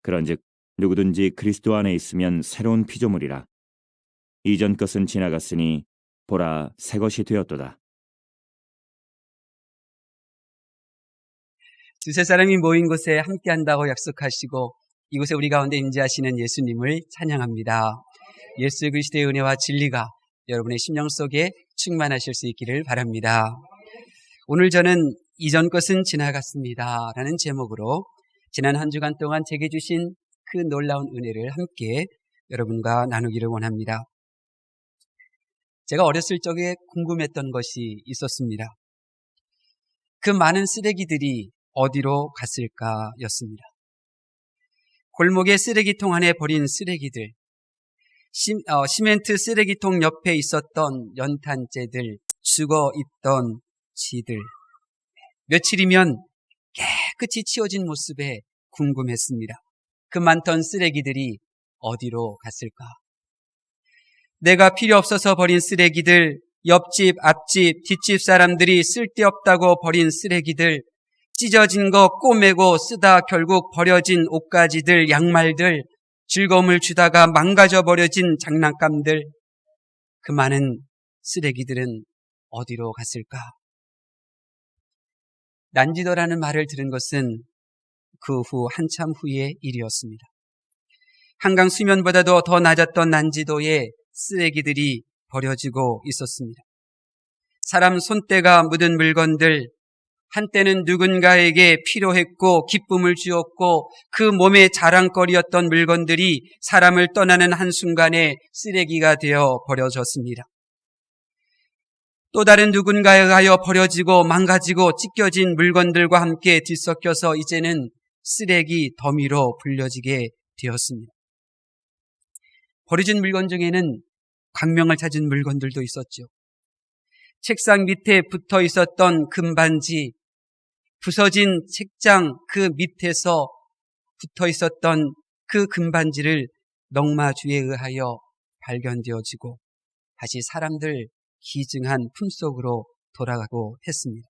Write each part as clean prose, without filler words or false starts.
그런즉 누구든지 그리스도 안에 있으면 새로운 피조물이라. 이전 것은 지나갔으니 보라, 새 것이 되었도다. 두세 사람이 모인 곳에 함께한다고 약속하시고 이곳에 우리 가운데 임재하시는 예수님을 찬양합니다. 예수 그리스도의 은혜와 진리가 여러분의 심령 속에 충만하실 수 있기를 바랍니다. 오늘 저는 이전 것은 지나갔습니다 라는 제목으로 지난 한 주간 동안 제게 주신 그 놀라운 은혜를 함께 여러분과 나누기를 원합니다. 제가 어렸을 적에 궁금했던 것이 있었습니다. 그 많은 쓰레기들이 어디로 갔을까 였습니다. 골목의 쓰레기통 안에 버린 쓰레기들, 시멘트 쓰레기통 옆에 있었던 연탄재들, 죽어있던 쥐들, 며칠이면 깨끗이 치워진 모습에 궁금했습니다. 그 많던 쓰레기들이 어디로 갔을까? 내가 필요 없어서 버린 쓰레기들, 옆집, 앞집, 뒷집 사람들이 쓸데없다고 버린 쓰레기들, 찢어진 거 꼬매고 쓰다 결국 버려진 옷가지들, 양말들, 즐거움을 주다가 망가져 버려진 장난감들, 그 많은 쓰레기들은 어디로 갔을까? 난지도라는 말을 들은 것은 그 후 한참 후의 일이었습니다. 한강 수면보다도 더 낮았던 난지도에 쓰레기들이 버려지고 있었습니다. 사람 손때가 묻은 물건들, 한때는 누군가에게 필요했고 기쁨을 주었고 그 몸의 자랑거리였던 물건들이 사람을 떠나는 한순간에 쓰레기가 되어 버려졌습니다. 또 다른 누군가에 의하여 버려지고 망가지고 찢겨진 물건들과 함께 뒤섞여서 이제는 쓰레기 더미로 불려지게 되었습니다. 버려진 물건 중에는 광명을 찾은 물건들도 있었죠. 책상 밑에 붙어 있었던 금반지, 부서진 책장 그 밑에서 붙어 있었던 그 금반지를 넝마주에 의하여 발견되어지고 다시 사람들 기증한 품속으로 돌아가고 했습니다.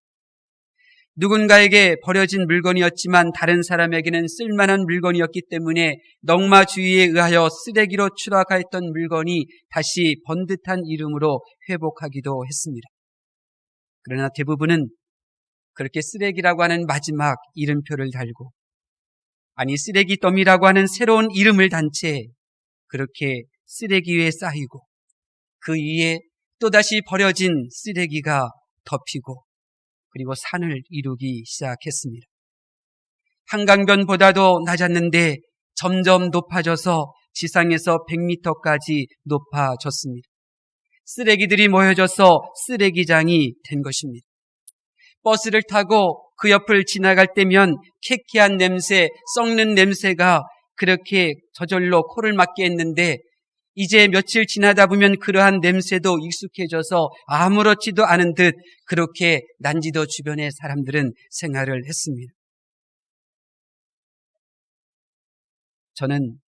누군가에게 버려진 물건이었지만 다른 사람에게는 쓸만한 물건이었기 때문에 넝마주의에 의하여 쓰레기로 추락하였던 물건이 다시 번듯한 이름으로 회복하기도 했습니다. 그러나 대부분은 그렇게 쓰레기라고 하는 마지막 이름표를 달고, 아니 쓰레기 더미라고 하는 새로운 이름을 단 채 그렇게 쓰레기 위에 쌓이고 그 위에 또다시 버려진 쓰레기가 덮이고 그리고 산을 이루기 시작했습니다. 한강변보다도 낮았는데 점점 높아져서 지상에서 100m까지 높아졌습니다. 쓰레기들이 모여져서 쓰레기장이 된 것입니다. 버스를 타고 그 옆을 지나갈 때면 쾌쾌한 냄새, 썩는 냄새가 그렇게 저절로 코를 막게 했는데 이제 며칠 지나다 보면 그러한 냄새도 익숙해져서 아무렇지도 않은 듯 그렇게 난지도 주변의 사람들은 생활을 했습니다. 저는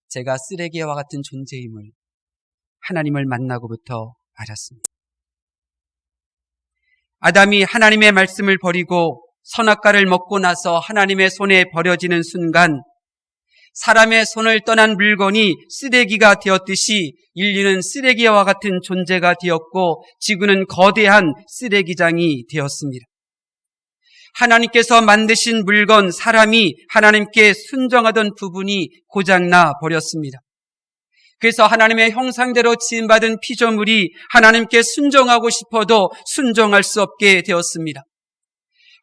제가 쓰레기와 같은 존재임을 하나님을 만나고부터 알았습니다. 아담이 하나님의 말씀을 버리고 선악과를 먹고 나서 하나님의 손에 버려지는 순간 사람의 손을 떠난 물건이 쓰레기가 되었듯이 인류는 쓰레기와 같은 존재가 되었고 지구는 거대한 쓰레기장이 되었습니다. 하나님께서 만드신 물건, 사람이 하나님께 순종하던 부분이 고장나 버렸습니다. 그래서 하나님의 형상대로 지음받은 피조물이 하나님께 순종하고 싶어도 순종할 수 없게 되었습니다.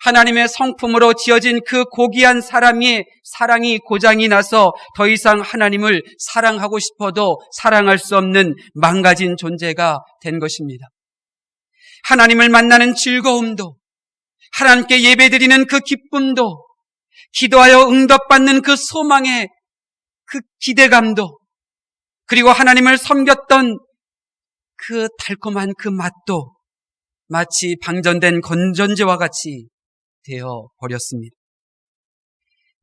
하나님의 성품으로 지어진 그 고귀한 사람의 사랑이 고장이 나서 더 이상 하나님을 사랑하고 싶어도 사랑할 수 없는 망가진 존재가 된 것입니다. 하나님을 만나는 즐거움도, 하나님께 예배드리는 그 기쁨도, 기도하여 응답받는 그 소망의 그 기대감도, 그리고 하나님을 섬겼던 그 달콤한 그 맛도 마치 방전된 건전지와 같이 되어 버렸습니다.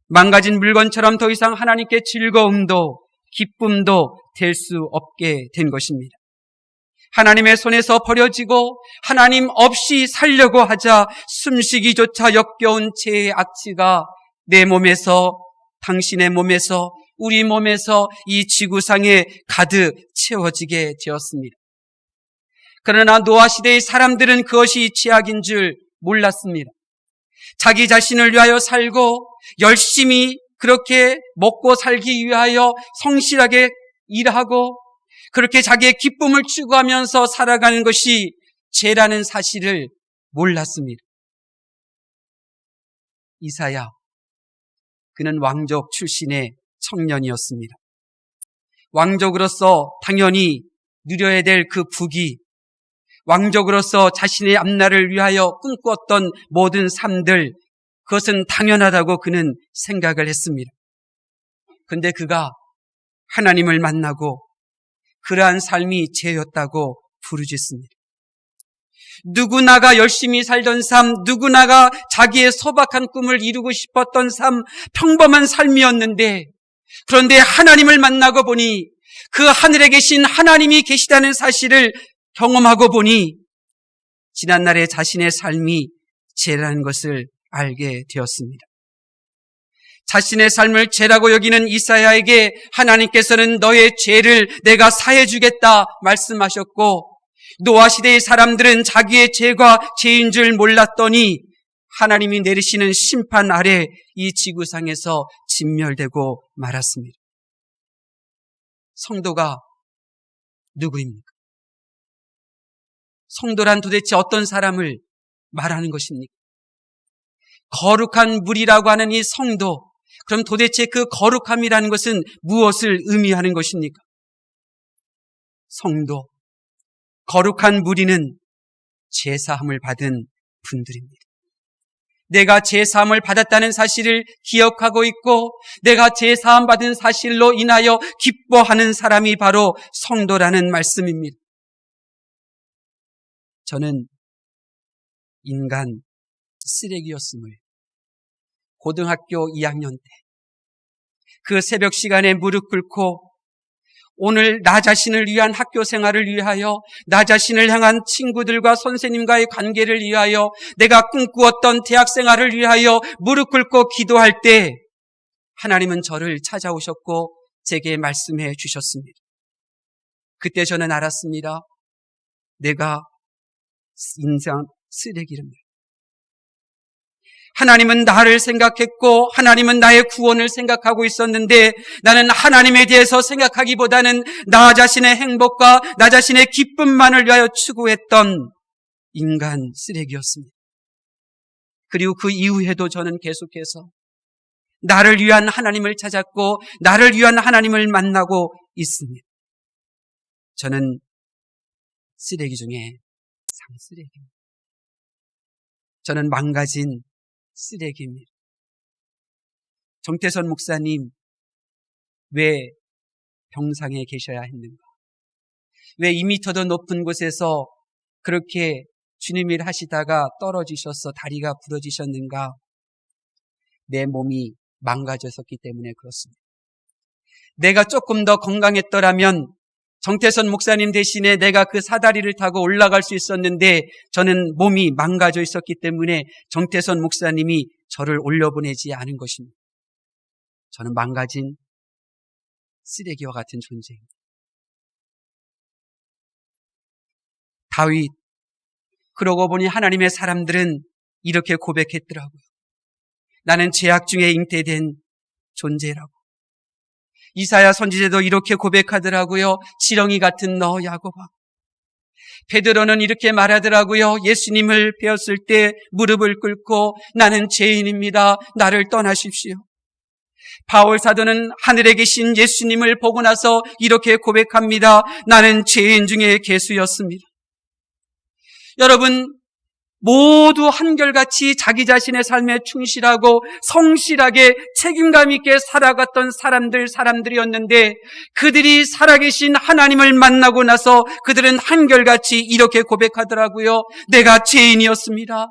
망가진 물건처럼 더 이상 하나님께 즐거움도 기쁨도 될 수 없게 된 것입니다. 하나님의 손에서 버려지고 하나님 없이 살려고 하자 숨쉬기조차 역겨운 죄의 악취가 내 몸에서 당신의 몸에서, 우리 몸에서 이 지구상에 가득 채워지게 되었습니다. 그러나 노아 시대의 사람들은 그것이 죄악인 줄 몰랐습니다. 자기 자신을 위하여 살고 열심히 그렇게 먹고 살기 위하여 성실하게 일하고 그렇게 자기의 기쁨을 추구하면서 살아가는 것이 죄라는 사실을 몰랐습니다. 이사야, 그는 왕족 출신의 청년이었습니다. 왕족으로서 당연히 누려야 될 그 부귀, 왕족으로서 자신의 앞날을 위하여 꿈꿨던 모든 삶들, 그것은 당연하다고 그는 생각을 했습니다. 근데 그가 하나님을 만나고 그러한 삶이 죄였다고 부르짖습니다. 누구나가 열심히 살던 삶, 누구나가 자기의 소박한 꿈을 이루고 싶었던 삶, 평범한 삶이었는데, 그런데 하나님을 만나고 보니 그 하늘에 계신 하나님이 계시다는 사실을 경험하고 보니 지난날의 자신의 삶이 죄라는 것을 알게 되었습니다. 자신의 삶을 죄라고 여기는 이사야에게 하나님께서는 너의 죄를 내가 사해 주겠다 말씀하셨고, 노아 시대의 사람들은 자기의 죄가 죄인 줄 몰랐더니 하나님이 내리시는 심판 아래 이 지구상에서 진멸되고 말았습니다. 성도가 누구입니까? 성도란 도대체 어떤 사람을 말하는 것입니까? 거룩한 물이라고 하는 이 성도, 그럼 도대체 그 거룩함이라는 것은 무엇을 의미하는 것입니까? 성도, 거룩한 무리는 제사함을 받은 분들입니다. 내가 제사함을 받았다는 사실을 기억하고 있고 내가 제사함 받은 사실로 인하여 기뻐하는 사람이 바로 성도라는 말씀입니다. 저는 인간 쓰레기였음을 고등학교 2학년 때 그 새벽 시간에 무릎 꿇고 오늘 나 자신을 위한 학교 생활을 위하여, 나 자신을 향한 친구들과 선생님과의 관계를 위하여, 내가 꿈꾸었던 대학 생활을 위하여 무릎 꿇고 기도할 때 하나님은 저를 찾아오셨고 제게 말씀해 주셨습니다. 그때 저는 알았습니다. 내가 인생 쓰레기입니다. 하나님은 나를 생각했고 하나님은 나의 구원을 생각하고 있었는데 나는 하나님에 대해서 생각하기보다는 나 자신의 행복과 나 자신의 기쁨만을 위하여 추구했던 인간 쓰레기였습니다. 그리고 그 이후에도 저는 계속해서 나를 위한 하나님을 찾았고 나를 위한 하나님을 만나고 있습니다. 저는 쓰레기 중에 상쓰레기입니다. 저는 망가진 쓰레기입니다. 정태선 목사님, 왜 병상에 계셔야 했는가? 왜 2미터도 높은 곳에서 그렇게 주님 일 하시다가 떨어지셔서 다리가 부러지셨는가? 내 몸이 망가졌었기 때문에 그렇습니다. 내가 조금 더 건강했더라면 정태선 목사님 대신에 내가 그 사다리를 타고 올라갈 수 있었는데 저는 몸이 망가져 있었기 때문에 정태선 목사님이 저를 올려보내지 않은 것입니다. 저는 망가진 쓰레기와 같은 존재입니다. 다윗, 그러고 보니 하나님의 사람들은 이렇게 고백했더라고요. 나는 죄악 중에 잉태된 존재라고. 이사야 선지자도 이렇게 고백하더라고요. 지렁이 같은 너 야곱아. 베드로는 이렇게 말하더라고요. 예수님을 배웠을 때 무릎을 꿇고 나는 죄인입니다. 나를 떠나십시오. 바울 사도는 하늘에 계신 예수님을 보고 나서 이렇게 고백합니다. 나는 죄인 중에 괴수였습니다. 여러분, 모두 한결같이 자기 자신의 삶에 충실하고 성실하게 책임감 있게 살아갔던 사람들이었는데 그들이 살아계신 하나님을 만나고 나서 그들은 한결같이 이렇게 고백하더라고요. 내가 죄인이었습니다.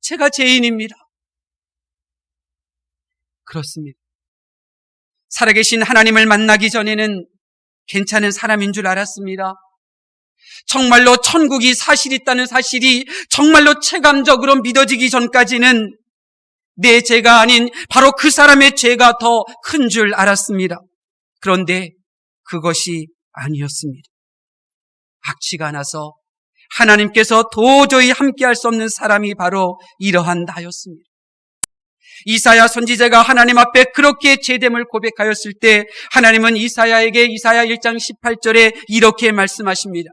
제가 죄인입니다. 그렇습니다. 살아계신 하나님을 만나기 전에는 괜찮은 사람인 줄 알았습니다. 정말로 천국이 사실 있다는 사실이 정말로 체감적으로 믿어지기 전까지는 내 죄가 아닌 바로 그 사람의 죄가 더 큰 줄 알았습니다. 그런데 그것이 아니었습니다. 악취가 나서 하나님께서 도저히 함께할 수 없는 사람이 바로 이러한 나였습니다. 이사야 선지자가 하나님 앞에 그렇게 죄됨을 고백하였을 때 하나님은 이사야에게 이사야 1장 18절에 이렇게 말씀하십니다.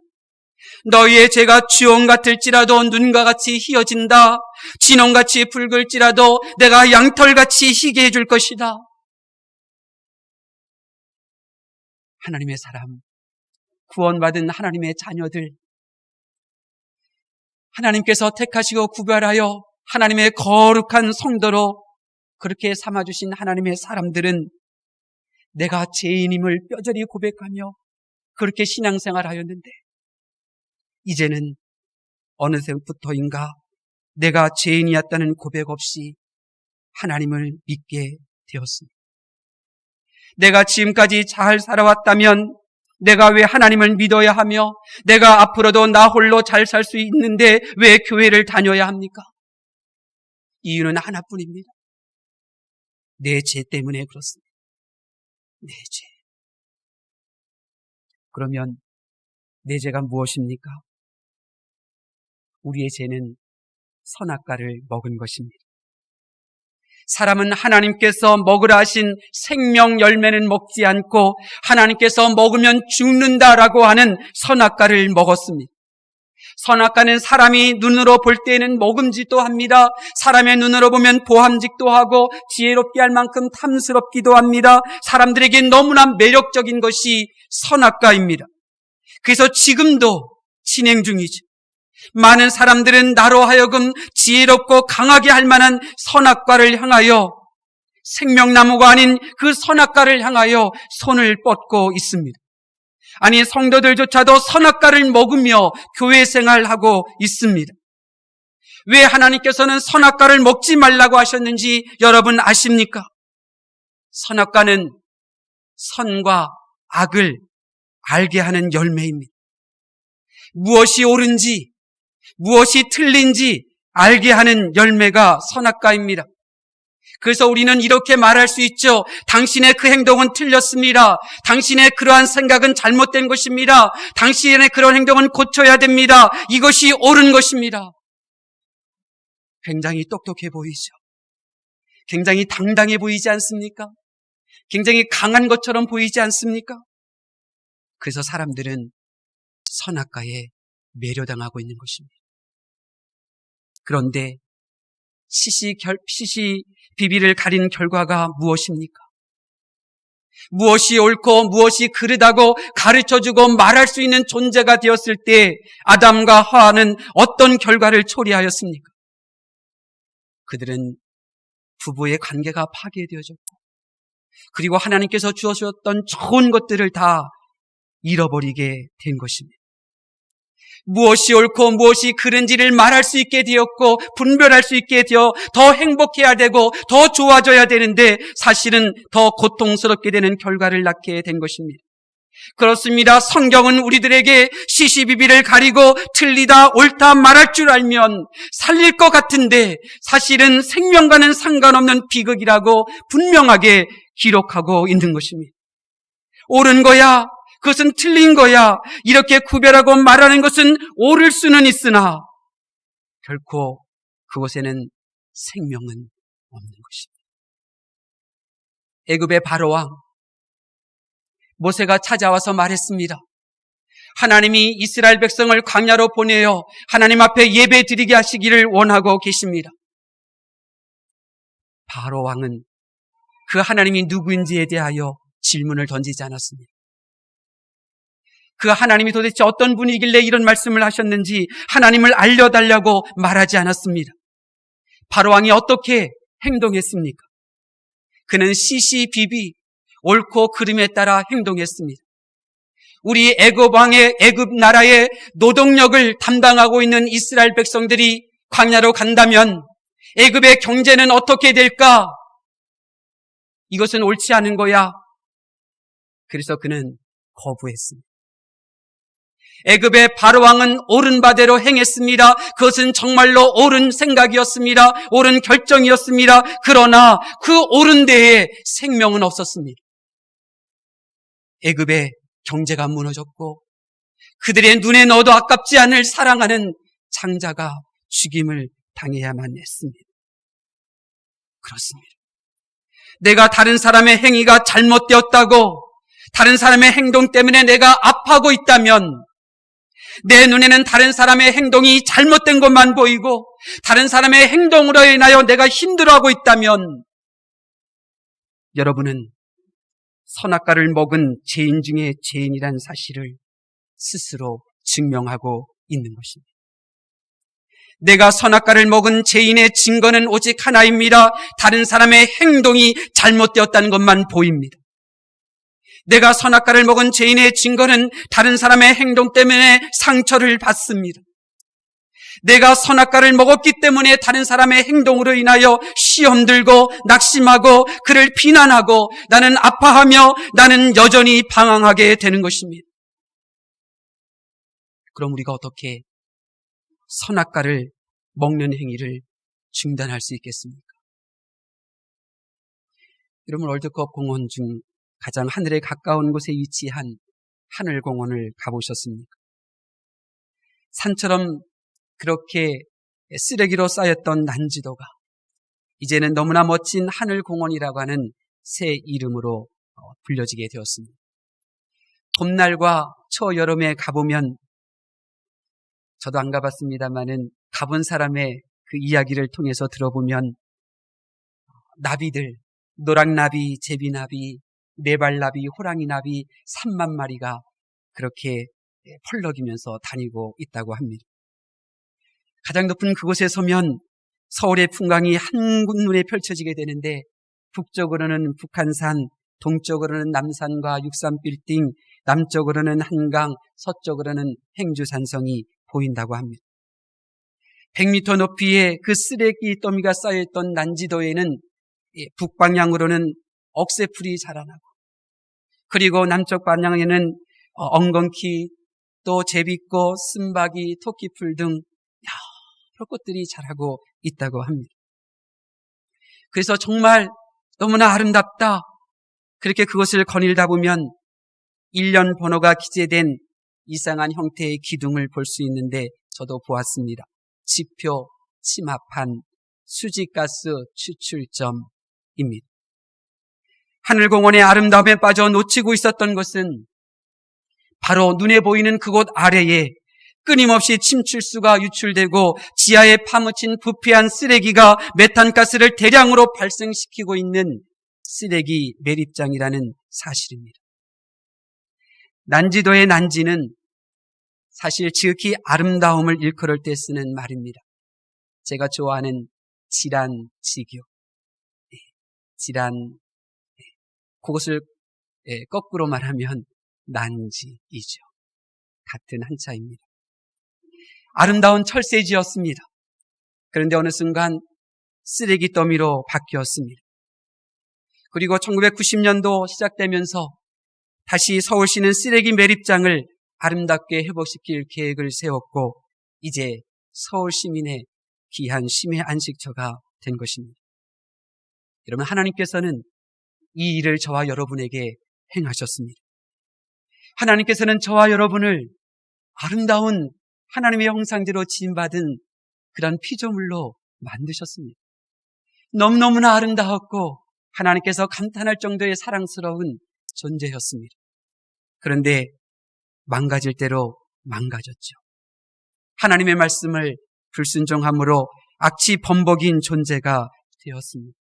너희의 죄가 주홍 같을지라도 눈과 같이 희어진다. 진홍같이 붉을지라도 내가 양털같이 희게 해줄 것이다. 하나님의 사람, 구원받은 하나님의 자녀들, 하나님께서 택하시고 구별하여 하나님의 거룩한 성도로 그렇게 삼아주신 하나님의 사람들은 내가 죄인임을 뼈저리 고백하며 그렇게 신앙생활하였는데 이제는 어느새부터인가 내가 죄인이었다는 고백 없이 하나님을 믿게 되었습니다. 내가 지금까지 잘 살아왔다면 내가 왜 하나님을 믿어야 하며 내가 앞으로도 나 홀로 잘 살 수 있는데 왜 교회를 다녀야 합니까? 이유는 하나뿐입니다. 내 죄 때문에 그렇습니다. 내 죄. 그러면 내 죄가 무엇입니까? 우리의 죄는 선악과를 먹은 것입니다. 사람은 하나님께서 먹으라 하신 생명 열매는 먹지 않고 하나님께서 먹으면 죽는다라고 하는 선악과를 먹었습니다. 선악과는 사람이 눈으로 볼 때에는 먹음직도 합니다. 사람의 눈으로 보면 보함직도 하고 지혜롭게 할 만큼 탐스럽기도 합니다. 사람들에게 너무나 매력적인 것이 선악과입니다. 그래서 지금도 진행 중이죠. 많은 사람들은 나로 하여금 지혜롭고 강하게 할 만한 선악과를 향하여 생명나무가 아닌 그 선악과를 향하여 손을 뻗고 있습니다. 아니 성도들조차도 선악과를 먹으며 교회 생활하고 있습니다. 왜 하나님께서는 선악과를 먹지 말라고 하셨는지 여러분 아십니까? 선악과는 선과 악을 알게 하는 열매입니다. 무엇이 옳은지 무엇이 틀린지 알게 하는 열매가 선악과입니다. 그래서 우리는 이렇게 말할 수 있죠. 당신의 그 행동은 틀렸습니다. 당신의 그러한 생각은 잘못된 것입니다. 당신의 그런 행동은 고쳐야 됩니다. 이것이 옳은 것입니다. 굉장히 똑똑해 보이죠. 굉장히 당당해 보이지 않습니까? 굉장히 강한 것처럼 보이지 않습니까? 그래서 사람들은 선악과에 매료당하고 있는 것입니다. 그런데 시시비비를 가린 결과가 무엇입니까? 무엇이 옳고 무엇이 그르다고 가르쳐주고 말할 수 있는 존재가 되었을 때 아담과 하와는 어떤 결과를 초래하였습니까? 그들은 부부의 관계가 파괴되어졌고 그리고 하나님께서 주셨던 좋은 것들을 다 잃어버리게 된 것입니다. 무엇이 옳고 무엇이 그른지를 말할 수 있게 되었고 분별할 수 있게 되어 더 행복해야 되고 더 좋아져야 되는데 사실은 더 고통스럽게 되는 결과를 낳게 된 것입니다. 그렇습니다. 성경은 우리들에게 시시비비를 가리고 틀리다 옳다 말할 줄 알면 살릴 것 같은데 사실은 생명과는 상관없는 비극이라고 분명하게 기록하고 있는 것입니다. 옳은 거야, 그것은 틀린 거야, 이렇게 구별하고 말하는 것은 옳을 수는 있으나 결코 그곳에는 생명은 없는 것입니다. 애굽의 바로왕 모세가 찾아와서 말했습니다. 하나님이 이스라엘 백성을 광야로 보내어 하나님 앞에 예배 드리게 하시기를 원하고 계십니다. 바로왕은 그 하나님이 누구인지에 대하여 질문을 던지지 않았습니다. 그 하나님이 도대체 어떤 분이길래 이런 말씀을 하셨는지 하나님을 알려달라고 말하지 않았습니다. 바로왕이 어떻게 행동했습니까? 그는 시시비비 옳고 그름에 따라 행동했습니다. 우리 애굽 왕의 애굽 나라의 노동력을 담당하고 있는 이스라엘 백성들이 광야로 간다면 애굽의 경제는 어떻게 될까? 이것은 옳지 않은 거야. 그래서 그는 거부했습니다. 애굽의 바로왕은 옳은 바대로 행했습니다. 그것은 정말로 옳은 생각이었습니다. 옳은 결정이었습니다. 그러나 그 옳은 데에 생명은 없었습니다. 애굽의 경제가 무너졌고 그들의 눈에 넣어도 아깝지 않을 사랑하는 장자가 죽임을 당해야만 했습니다. 그렇습니다. 내가 다른 사람의 행위가 잘못되었다고, 다른 사람의 행동 때문에 내가 아파하고 있다면, 내 눈에는 다른 사람의 행동이 잘못된 것만 보이고 다른 사람의 행동으로 인하여 내가 힘들어하고 있다면, 여러분은 선악과를 먹은 죄인 중에 죄인이란 사실을 스스로 증명하고 있는 것입니다. 내가 선악과를 먹은 죄인의 증거는 오직 하나입니다. 다른 사람의 행동이 잘못되었다는 것만 보입니다. 내가 선악과를 먹은 죄인의 증거는 다른 사람의 행동 때문에 상처를 받습니다. 내가 선악과를 먹었기 때문에 다른 사람의 행동으로 인하여 시험 들고 낙심하고 그를 비난하고 나는 아파하며 나는 여전히 방황하게 되는 것입니다. 그럼 우리가 어떻게 선악과를 먹는 행위를 중단할 수 있겠습니까? 여러분, 월드컵 공원 중 가장 하늘에 가까운 곳에 위치한 하늘공원을 가보셨습니까? 산처럼 그렇게 쓰레기로 쌓였던 난지도가 이제는 너무나 멋진 하늘공원이라고 하는 새 이름으로 불려지게 되었습니다. 봄날과 초여름에 가보면, 저도 안 가봤습니다만은 가본 사람의 그 이야기를 통해서 들어보면 나비들, 노랑나비, 제비나비, 네발나비, 호랑이나비 3만 마리가 그렇게 펄럭이면서 다니고 있다고 합니다. 가장 높은 그곳에 서면 서울의 풍광이 한눈에 펼쳐지게 되는데, 북쪽으로는 북한산, 동쪽으로는 남산과 63빌딩, 남쪽으로는 한강, 서쪽으로는 행주산성이 보인다고 합니다. 100m 높이의 그 쓰레기 더미가 쌓여있던 난지도에는 북방향으로는 억새풀이 자라나고, 그리고 남쪽 방향에는 엉겅퀴, 또 제비꽃, 쓴바귀, 토끼풀 등 여러 꽃들이 자라고 있다고 합니다. 그래서 정말 너무나 아름답다, 그렇게 그것을 거닐다 보면 일련 번호가 기재된 이상한 형태의 기둥을 볼 수 있는데, 저도 보았습니다. 지표, 침합한, 수지가스 추출점입니다. 하늘공원의 아름다움에 빠져 놓치고 있었던 것은 바로 눈에 보이는 그곳 아래에 끊임없이 침출수가 유출되고 지하에 파묻힌 부패한 쓰레기가 메탄가스를 대량으로 발생시키고 있는 쓰레기 매립장이라는 사실입니다. 난지도의 난지는 사실 지극히 아름다움을 일컬을 때 쓰는 말입니다. 제가 좋아하는 질환지교, 질환, 그것을 거꾸로 말하면 난지이죠. 같은 한자입니다. 아름다운 철새지였습니다. 그런데 어느 순간 쓰레기 더미로 바뀌었습니다. 그리고 1990년도 시작되면서 다시 서울시는 쓰레기 매립장을 아름답게 회복시킬 계획을 세웠고, 이제 서울 시민의 귀한 심의 안식처가 된 것입니다. 여러분, 하나님께서는 이 일을 저와 여러분에게 행하셨습니다. 하나님께서는 저와 여러분을 아름다운 하나님의 형상대로 지음받은 그런 피조물로 만드셨습니다. 너무너무나 아름다웠고 하나님께서 감탄할 정도의 사랑스러운 존재였습니다. 그런데 망가질 대로 망가졌죠. 하나님의 말씀을 불순종함으로 악취 범벅인 존재가 되었습니다.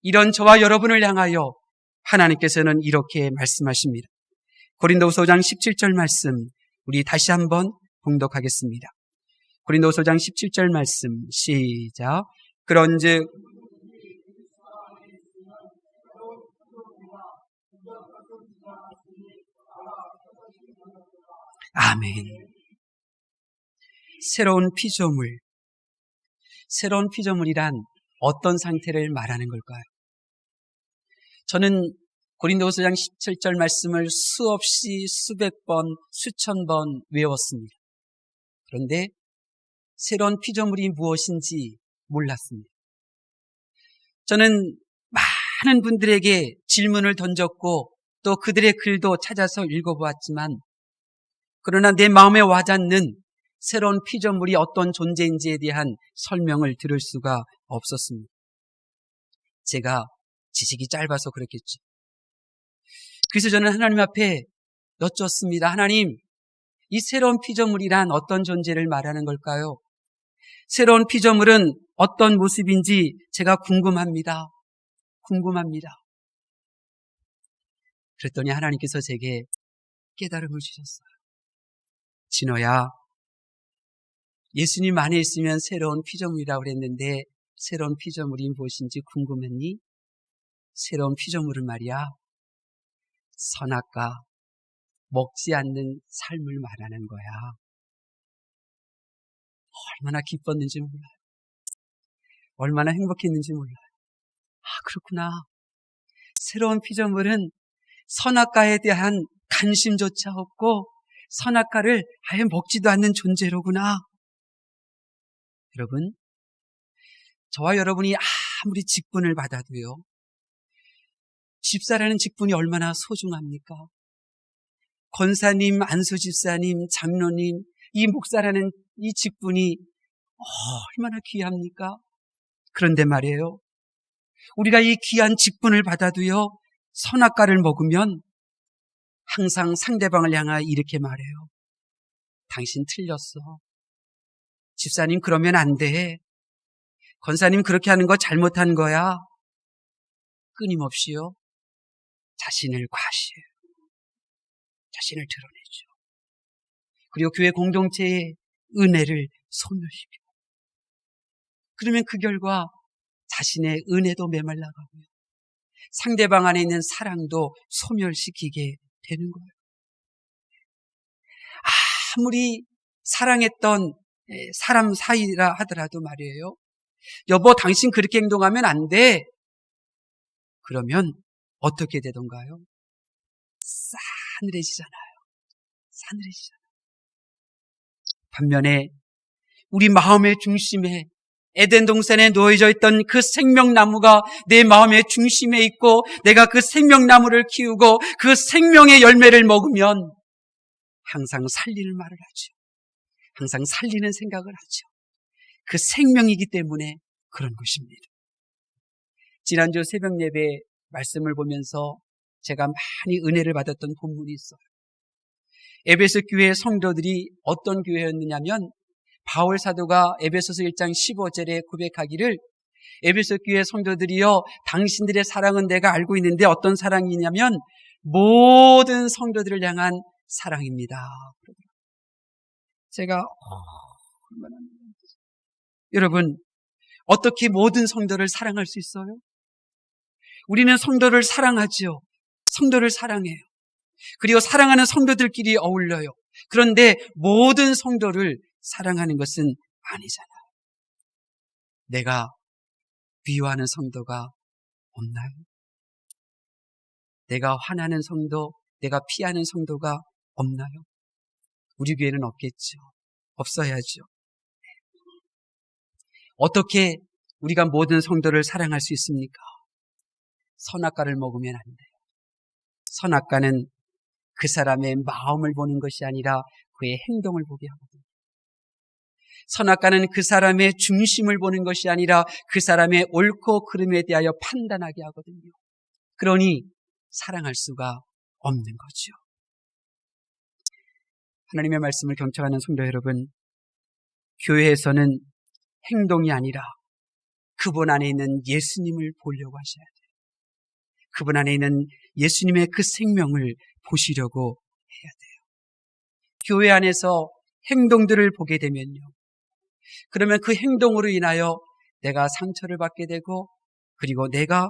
이런 저와 여러분을 향하여 하나님께서는 이렇게 말씀하십니다. 고린도후서 5장 17절 말씀, 우리 다시 한번 봉독하겠습니다. 고린도후서 5장 17절 말씀, 시작. 그런즉 아멘. 새로운 피조물, 새로운 피조물이란 어떤 상태를 말하는 걸까요? 저는 고린도후서 1장 17절 말씀을 수없이 수백 번, 수천 번 외웠습니다. 그런데 새로운 피조물이 무엇인지 몰랐습니다. 저는 많은 분들에게 질문을 던졌고 또 그들의 글도 찾아서 읽어보았지만 그러나 내 마음에 와닿는 새로운 피조물이 어떤 존재인지에 대한 설명을 들을 수가 없었습니다. 제가 지식이 짧아서 그렇겠죠. 그래서 저는 하나님 앞에 여쭙습니다. 하나님, 이 새로운 피조물이란 어떤 존재를 말하는 걸까요? 새로운 피조물은 어떤 모습인지 제가 궁금합니다. 그랬더니 하나님께서 제게 깨달음을 주셨어요. 진호야, 예수님 안에 있으면 새로운 피조물이라고 그랬는데 새로운 피조물이 무엇인지 궁금했니? 새로운 피조물은 말이야, 선악과 먹지 않는 삶을 말하는 거야. 얼마나 기뻤는지 몰라요. 얼마나 행복했는지 몰라요. 아, 그렇구나. 새로운 피조물은 선악과에 대한 관심조차 없고 선악과를 아예 먹지도 않는 존재로구나. 여러분, 저와 여러분이 아무리 직분을 받아도요, 집사라는 직분이 얼마나 소중합니까? 권사님, 안수집사님, 장로님, 이 목사라는 이 직분이 얼마나 귀합니까? 그런데 말이에요, 우리가 이 귀한 직분을 받아도요, 선악과를 먹으면 항상 상대방을 향하여 이렇게 말해요. 당신 틀렸어. 집사님 그러면 안 돼. 권사님 그렇게 하는 거 잘못한 거야. 끊임없이요, 자신을 과시해요. 자신을 드러내죠. 그리고 교회 공동체의 은혜를 소멸시켜요. 그러면 그 결과 자신의 은혜도 메말라가고요, 상대방 안에 있는 사랑도 소멸시키게 되는 거예요. 아무리 사랑했던 사람 사이라 하더라도 말이에요, 여보 당신 그렇게 행동하면 안 돼. 그러면 어떻게 되던가요? 싸늘해지잖아요. 반면에 우리 마음의 중심에 에덴 동산에 놓여져 있던 그 생명나무가 내 마음의 중심에 있고 내가 그 생명나무를 키우고 그 생명의 열매를 먹으면 항상 살리는 말을 하죠. 항상 살리는 생각을 하죠. 그 생명이기 때문에 그런 것입니다. 지난주 새벽 예배 말씀을 보면서 제가 많이 은혜를 받았던 본문이 있어요. 에베소 교회 성도들이 어떤 교회였느냐면 바울 사도가 에베소서 1장 15절에 고백하기를, 에베소 교회 성도들이여 당신들의 사랑은 내가 알고 있는데 어떤 사랑이냐면 모든 성도들을 향한 사랑입니다. 제가 여러분, 어떻게 모든 성도를 사랑할 수 있어요? 우리는 성도를 사랑하죠. 성도를 사랑해요. 그리고 사랑하는 성도들끼리 어울려요. 그런데 모든 성도를 사랑하는 것은 아니잖아요. 내가 미워하는 성도가 없나요? 내가 화나는 성도, 내가 피하는 성도가 없나요? 우리 교회는 없겠죠. 없어야죠. 어떻게 우리가 모든 성도를 사랑할 수 있습니까? 선악과를 먹으면 안 돼요. 선악과는 그 사람의 마음을 보는 것이 아니라 그의 행동을 보게 하거든요. 선악과는 그 사람의 중심을 보는 것이 아니라 그 사람의 옳고 그름에 대하여 판단하게 하거든요. 그러니 사랑할 수가 없는 거죠. 하나님의 말씀을 경청하는 성도 여러분, 교회에서는 행동이 아니라 그분 안에 있는 예수님을 보려고 하셔야 돼요. 그분 안에 있는 예수님의 그 생명을 보시려고 해야 돼요. 교회 안에서 행동들을 보게 되면요, 그러면 그 행동으로 인하여 내가 상처를 받게 되고, 그리고 내가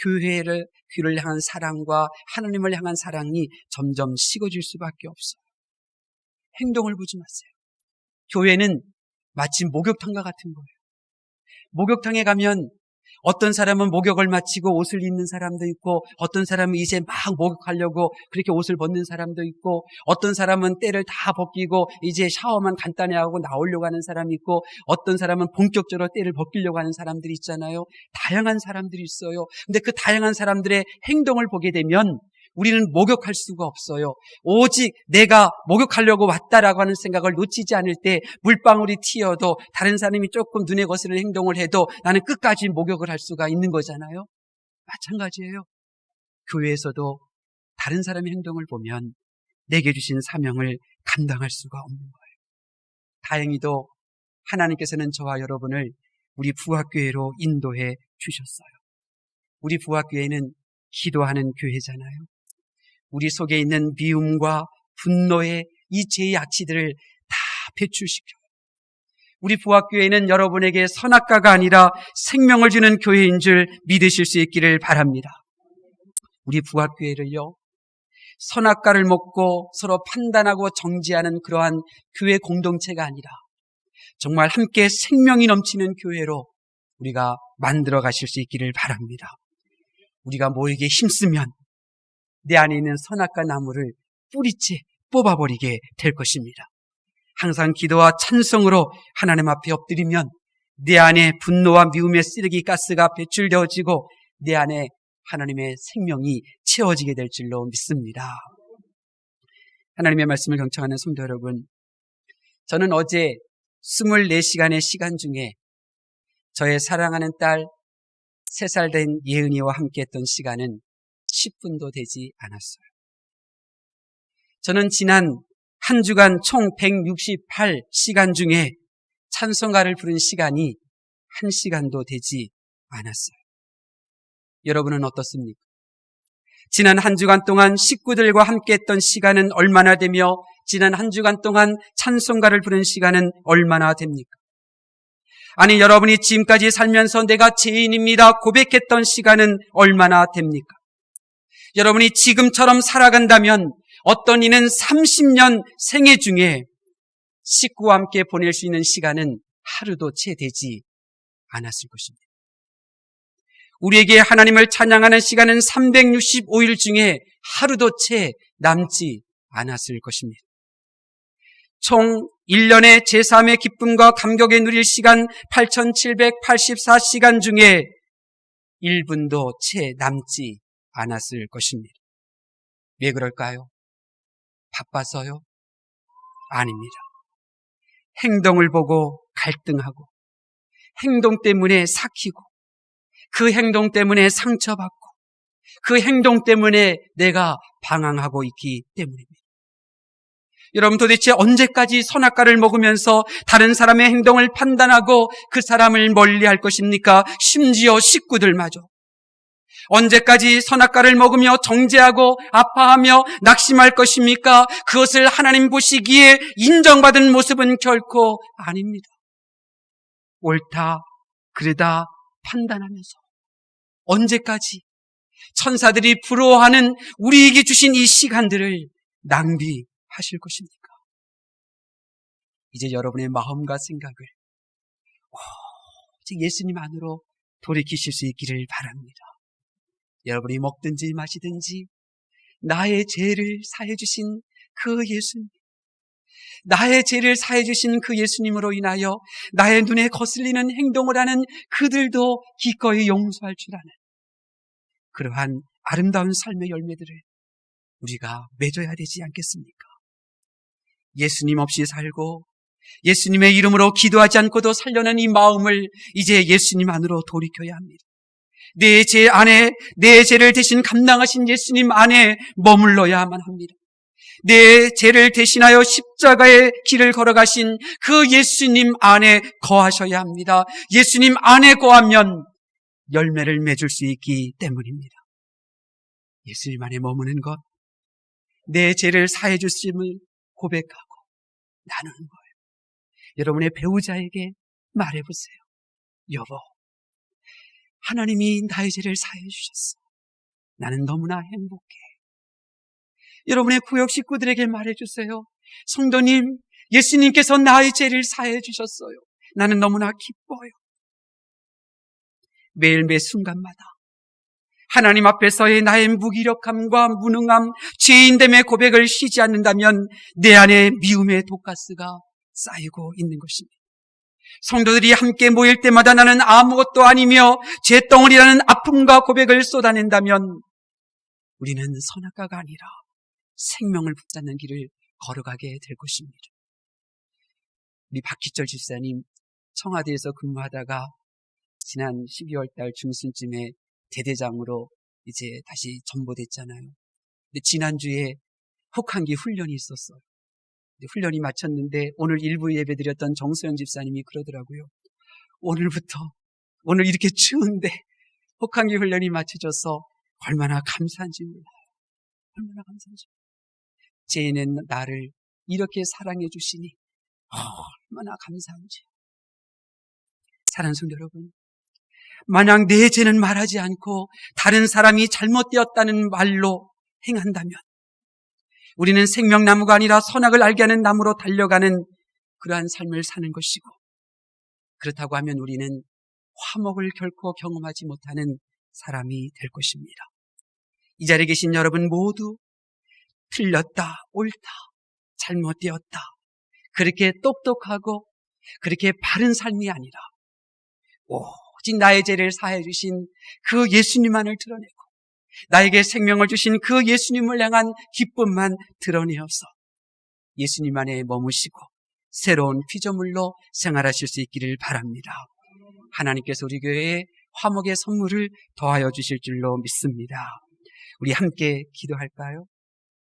교회를 향한 사랑과 하나님을 향한 사랑이 점점 식어질 수밖에 없어요. 행동을 보지 마세요. 교회는 마치 목욕탕과 같은 거예요. 목욕탕에 가면 어떤 사람은 목욕을 마치고 옷을 입는 사람도 있고, 어떤 사람은 이제 막 목욕하려고 그렇게 옷을 벗는 사람도 있고, 어떤 사람은 때를 다 벗기고 이제 샤워만 간단히 하고 나오려고 하는 사람이 있고, 어떤 사람은 본격적으로 때를 벗기려고 하는 사람들이 있잖아요. 다양한 사람들이 있어요. 근데 그 다양한 사람들의 행동을 보게 되면 우리는 목욕할 수가 없어요. 오직 내가 목욕하려고 왔다라고 하는 생각을 놓치지 않을 때 물방울이 튀어도 다른 사람이 조금 눈에 거스르는 행동을 해도 나는 끝까지 목욕을 할 수가 있는 거잖아요. 마찬가지예요. 교회에서도 다른 사람의 행동을 보면 내게 주신 사명을 감당할 수가 없는 거예요. 다행히도 하나님께서는 저와 여러분을 우리 부학교회로 인도해 주셨어요. 우리 부학교회는 기도하는 교회잖아요. 우리 속에 있는 미움과 분노의 이 죄의 악취들을 다 배출시켜요. 우리 부학교회는 여러분에게 선악과가 아니라 생명을 주는 교회인 줄 믿으실 수 있기를 바랍니다. 우리 부학교회를요, 선악과를 먹고 서로 판단하고 정지하는 그러한 교회 공동체가 아니라 정말 함께 생명이 넘치는 교회로 우리가 만들어 가실 수 있기를 바랍니다. 우리가 모이게 힘쓰면 내 안에 있는 선악과 나무를 뿌리째 뽑아버리게 될 것입니다. 항상 기도와 찬송으로 하나님 앞에 엎드리면 내 안에 분노와 미움의 쓰레기 가스가 배출되어지고 내 안에 하나님의 생명이 채워지게 될 줄로 믿습니다. 하나님의 말씀을 경청하는 성도 여러분, 저는 어제 24시간의 시간 중에 저의 사랑하는 딸 3살 된 예은이와 함께 했던 시간은 10분도 되지 않았어요. 저는 지난 한 주간 총 168시간 중에 찬송가를 부른 시간이 1시간도 되지 않았어요. 여러분은 어떻습니까? 지난 한 주간 동안 식구들과 함께 했던 시간은 얼마나 되며 지난 한 주간 동안 찬송가를 부른 시간은 얼마나 됩니까? 아니, 여러분이 지금까지 살면서 내가 죄인입니다 고백했던 시간은 얼마나 됩니까? 여러분이 지금처럼 살아간다면 어떤 이는 30년 생애 중에 식구와 함께 보낼 수 있는 시간은 하루도 채 되지 않았을 것입니다. 우리에게 하나님을 찬양하는 시간은 365일 중에 하루도 채 남지 않았을 것입니다. 총 1년의 제3의 기쁨과 감격에 누릴 시간 8,784시간 중에 1분도 채 남지 않았을 것입니다. 왜 그럴까요? 바빠서요? 아닙니다. 행동을 보고 갈등하고, 행동 때문에 삭히고, 그 행동 때문에 상처받고, 그 행동 때문에 내가 방황하고 있기 때문입니다. 여러분, 도대체 언제까지 선악과를 먹으면서 다른 사람의 행동을 판단하고 그 사람을 멀리할 것입니까? 심지어 식구들마저. 언제까지 선악과를 먹으며 정죄하고 아파하며 낙심할 것입니까? 그것을 하나님 보시기에 인정받은 모습은 결코 아닙니다. 옳다, 그르다 판단하면서 언제까지 천사들이 부러워하는 우리에게 주신 이 시간들을 낭비하실 것입니까? 이제 여러분의 마음과 생각을 오직 예수님 안으로 돌이키실 수 있기를 바랍니다. 여러분이 먹든지 마시든지 나의 죄를 사해 주신 그 예수님, 나의 죄를 사해 주신 그 예수님으로 인하여 나의 눈에 거슬리는 행동을 하는 그들도 기꺼이 용서할 줄 아는 그러한 아름다운 삶의 열매들을 우리가 맺어야 되지 않겠습니까? 예수님 없이 살고 예수님의 이름으로 기도하지 않고도 살려는 이 마음을 이제 예수님 안으로 돌이켜야 합니다. 내 죄 안에, 내 죄를 대신 감당하신 예수님 안에 머물러야만 합니다. 내 죄를 대신하여 십자가의 길을 걸어가신 그 예수님 안에 거하셔야 합니다. 예수님 안에 거하면 열매를 맺을 수 있기 때문입니다. 예수님 안에 머무는 것, 내 죄를 사해 주심을 고백하고 나누는 거예요. 여러분의 배우자에게 말해보세요. 여보, 하나님이 나의 죄를 사해 주셨어. 나는 너무나 행복해. 여러분의 구역 식구들에게 말해주세요. 성도님, 예수님께서 나의 죄를 사해 주셨어요. 나는 너무나 기뻐요. 매일 매 순간마다 하나님 앞에서의 나의 무기력함과 무능함, 죄인됨의 고백을 쉬지 않는다면 내 안에 미움의 독가스가 쌓이고 있는 것입니다. 성도들이 함께 모일 때마다 나는 아무것도 아니며 잿덩어리라는 아픔과 고백을 쏟아낸다면 우리는 선악과가 아니라 생명을 붙잡는 길을 걸어가게 될 것입니다. 우리 박기철 집사님 청와대에서 근무하다가 지난 12월 달 중순쯤에 대대장으로 이제 다시 전보됐잖아요. 근데 지난주에 혹한기 훈련이 있었어요. 훈련이 마쳤는데 오늘 일부 예배 드렸던 정소영 집사님이 그러더라고요. 오늘 이렇게 추운데 혹한기 훈련이 마쳐져서 얼마나 감사한지 몰라요. 얼마나 감사한지. 죄인은 나를 이렇게 사랑해 주시니 얼마나 감사한지. 사랑하는 성도 여러분, 만약 내 죄는 말하지 않고 다른 사람이 잘못되었다는 말로 행한다면 우리는 생명나무가 아니라 선악을 알게 하는 나무로 달려가는 그러한 삶을 사는 것이고, 그렇다고 하면 우리는 화목을 결코 경험하지 못하는 사람이 될 것입니다. 이 자리에 계신 여러분 모두 틀렸다, 옳다, 잘못되었다, 그렇게 똑똑하고 그렇게 바른 삶이 아니라 오직 나의 죄를 사해 주신 그 예수님만을 드러내고 나에게 생명을 주신 그 예수님을 향한 기쁨만 드러내어서 예수님 안에 머무시고 새로운 피조물로 생활하실 수 있기를 바랍니다. 하나님께서 우리 교회에 화목의 선물을 더하여 주실 줄로 믿습니다. 우리 함께 기도할까요?